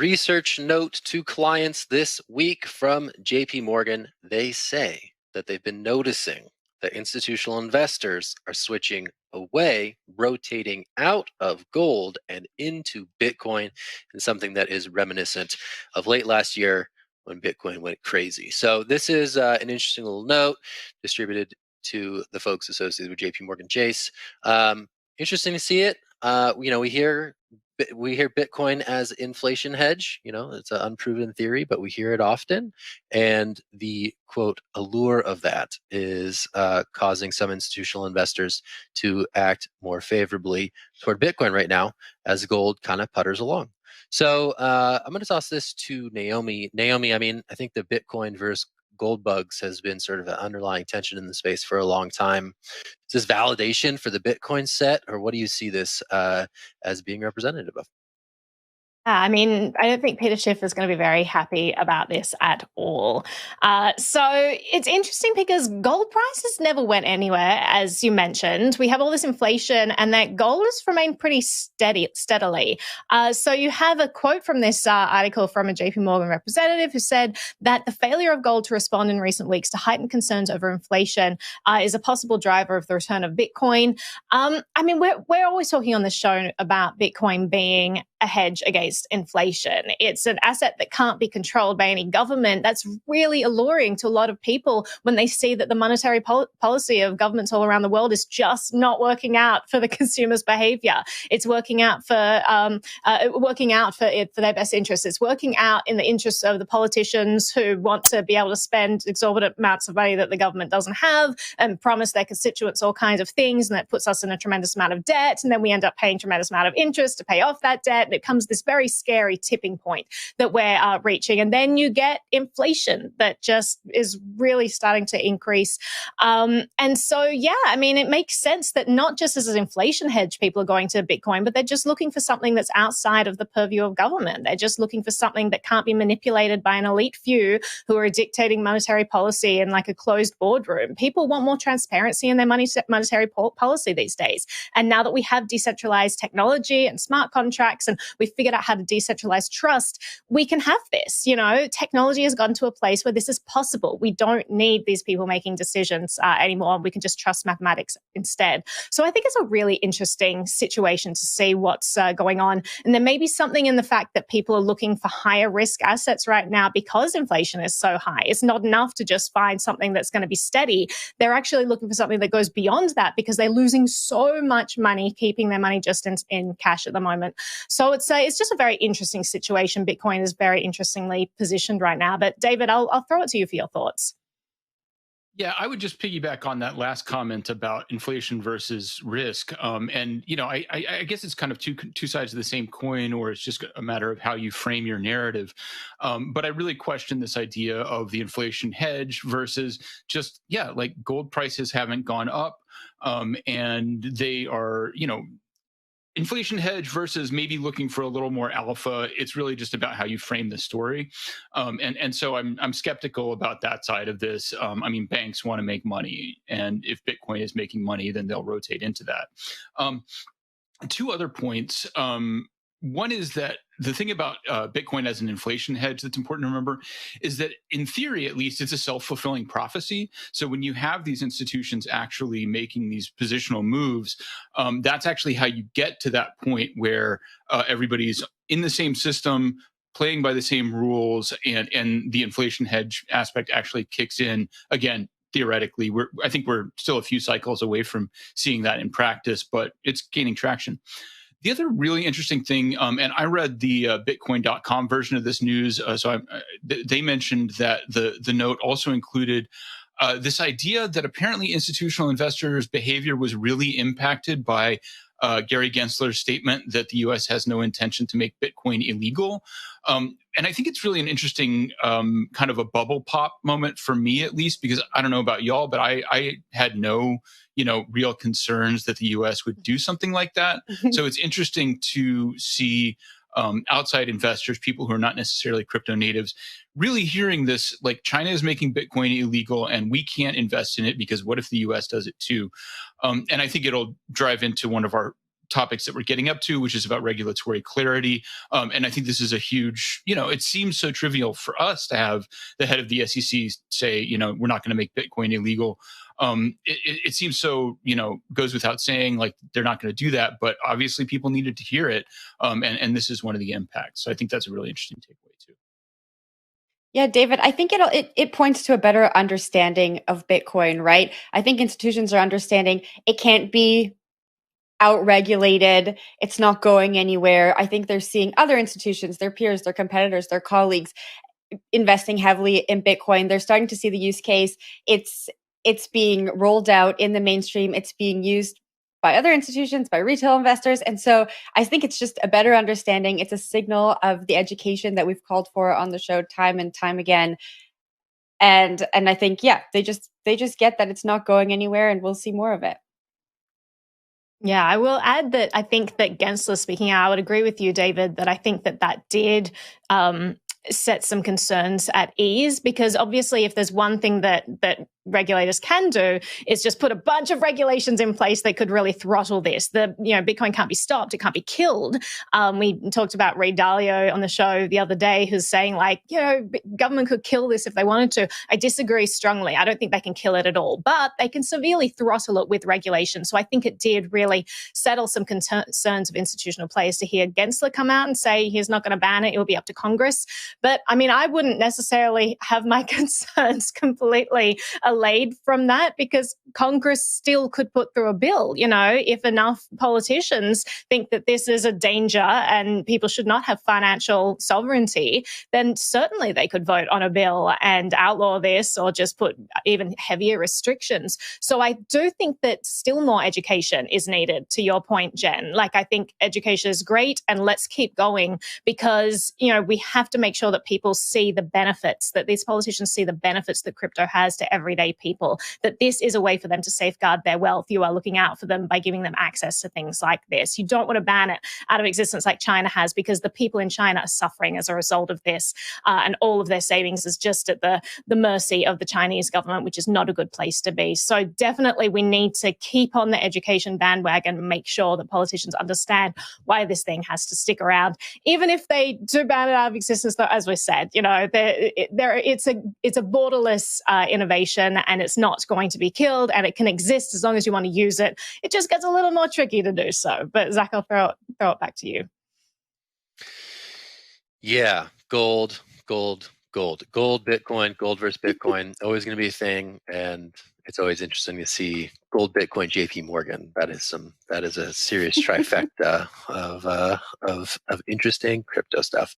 research note to clients this week from JPMorgan. They say that they've been noticing that institutional investors are switching away, rotating out of gold and into Bitcoin, and something that is reminiscent of late last year when Bitcoin went crazy. So this is an interesting little note distributed to the folks associated with JPMorgan Chase. Interesting to see it. We hear Bitcoin as inflation hedge. It's an unproven theory, but we hear it often. And the quote allure of that is causing some institutional investors to act more favorably toward Bitcoin right now as gold kind of putters along. So I'm going to toss this to Naomi. Naomi, I think the Bitcoin versus gold bugs has been sort of an underlying tension in the space for a long time. Is this validation for the Bitcoin set, or what do you see this as being representative of? I don't think Peter Schiff is going to be very happy about this at all. So it's interesting because gold prices never went anywhere, as you mentioned. We have all this inflation, and that gold has remained pretty steadily. So you have a quote from this article from a JPMorgan representative who said that the failure of gold to respond in recent weeks to heightened concerns over inflation is a possible driver of the return of Bitcoin. We're always talking on this show about Bitcoin being a hedge against inflation. It's an asset that can't be controlled by any government. That's really alluring to a lot of people when they see that the monetary policy of governments all around the world is just not working out for the consumer's behavior. It's working out for their best interests. It's working out in the interests of the politicians who want to be able to spend exorbitant amounts of money that the government doesn't have and promise their constituents all kinds of things, and that puts us in a tremendous amount of debt, and then we end up paying a tremendous amount of interest to pay off that debt. And it comes this very scary tipping point that we're reaching. And then you get inflation that just is really starting to increase. It makes sense that not just as an inflation hedge, people are going to Bitcoin, but they're just looking for something that's outside of the purview of government. They're just looking for something that can't be manipulated by an elite few who are dictating monetary policy in like a closed boardroom. People want more transparency in their monetary policy these days. And now that we have decentralized technology and smart contracts, and we've figured out how to decentralize trust, we can have this. Technology has gotten to a place where this is possible. We don't need these people making decisions anymore. We can just trust mathematics instead. So I think it's a really interesting situation to see what's going on. And there may be something in the fact that people are looking for higher risk assets right now because inflation is so high. It's not enough to just find something that's going to be steady. They're actually looking for something that goes beyond that because they're losing so much money keeping their money just in cash at the moment. So it's just a very interesting situation. Bitcoin is very interestingly positioned right now. But David, I'll throw it to you for your thoughts. Yeah, I would just piggyback on that last comment about inflation versus risk. I guess it's kind of two sides of the same coin, or it's just a matter of how you frame your narrative. But I really question this idea of the inflation hedge versus just, like gold prices haven't gone up and they are, inflation hedge versus maybe looking for a little more alpha. It's really just about how you frame the story. So I'm skeptical about that side of this. Banks want to make money, and if Bitcoin is making money, then they'll rotate into that. Two other points. One is that the thing about Bitcoin as an inflation hedge that's important to remember is that in theory, at least, it's a self-fulfilling prophecy. So when you have these institutions actually making these positional moves, that's actually how you get to that point where everybody's in the same system, playing by the same rules, and the inflation hedge aspect actually kicks in again. Theoretically, I think we're still a few cycles away from seeing that in practice, but it's gaining traction. The other really interesting thing, and I read the Bitcoin.com version of this news, they mentioned that the note also included this idea that apparently institutional investors' behavior was really impacted by Gary Gensler's statement that the U.S. has no intention to make Bitcoin illegal. And I think it's really an interesting kind of a bubble pop moment for me, at least, because I don't know about y'all, but I had no real concerns that the U.S. would do something like that. So it's interesting to see outside investors, people who are not necessarily crypto natives, really hearing this, like China is making Bitcoin illegal and we can't invest in it because what if the U.S. does it too? And I think it'll drive into one of our topics that we're getting up to, which is about regulatory clarity. And I think this is a huge, it seems so trivial for us to have the head of the SEC say, we're not going to make Bitcoin illegal. It seems so, goes without saying, like they're not going to do that, but obviously people needed to hear it. And this is one of the impacts. So I think that's a really interesting takeaway too. Yeah, David, I think it points to a better understanding of Bitcoin, right? I think institutions are understanding it can't be outregulated. It's not going anywhere. I think they're seeing other institutions, their peers, their competitors, their colleagues investing heavily in Bitcoin. They're starting to see the use case. It's being rolled out in the mainstream. It's being used by other institutions, by retail investors. And so I think it's just a better understanding. It's a signal of the education that we've called for on the show time and time again. And I think, yeah, they just get that it's not going anywhere, and we'll see more of it. Yeah, I will add that I think that Gensler speaking out, I would agree with you, David, that I think that did set some concerns at ease, because obviously if there's one thing that regulators can do is just put a bunch of regulations in place that could really throttle this. Bitcoin can't be stopped. It can't be killed. We talked about Ray Dalio on the show the other day, who's saying government could kill this if they wanted to. I disagree strongly. I don't think they can kill it at all, but they can severely throttle it with regulation. So I think it did really settle some concerns of institutional players to hear Gensler come out and say he's not going to ban it. It will be up to Congress. But I mean, I wouldn't necessarily have my concerns completely allayed from that, because Congress still could put through a bill. If enough politicians think that this is a danger and people should not have financial sovereignty, then certainly they could vote on a bill and outlaw this, or just put even heavier restrictions. So I do think that still more education is needed, to your point, Jen. I think education is great, and let's keep going, because, we have to make sure that people see the benefits, that these politicians see the benefits that crypto has to everyday people, that this is a way for them to safeguard their wealth. You are looking out for them by giving them access to things like this. You don't want to ban it out of existence like China has, because the people in China are suffering as a result of this, and all of their savings is just at the mercy of the Chinese government, which is not a good place to be. So definitely we need to keep on the education bandwagon and make sure that politicians understand why this thing has to stick around. Even if they do ban it out of existence, though, as we said, it's a borderless innovation, and it's not going to be killed, and it can exist as long as you want to use it. It just gets a little more tricky to do so. But Zach, I'll throw it back to you. Yeah, gold, Bitcoin, gold versus Bitcoin, always going to be a thing, and it's always interesting to see gold, Bitcoin, JPMorgan. That is a serious trifecta of interesting crypto stuff.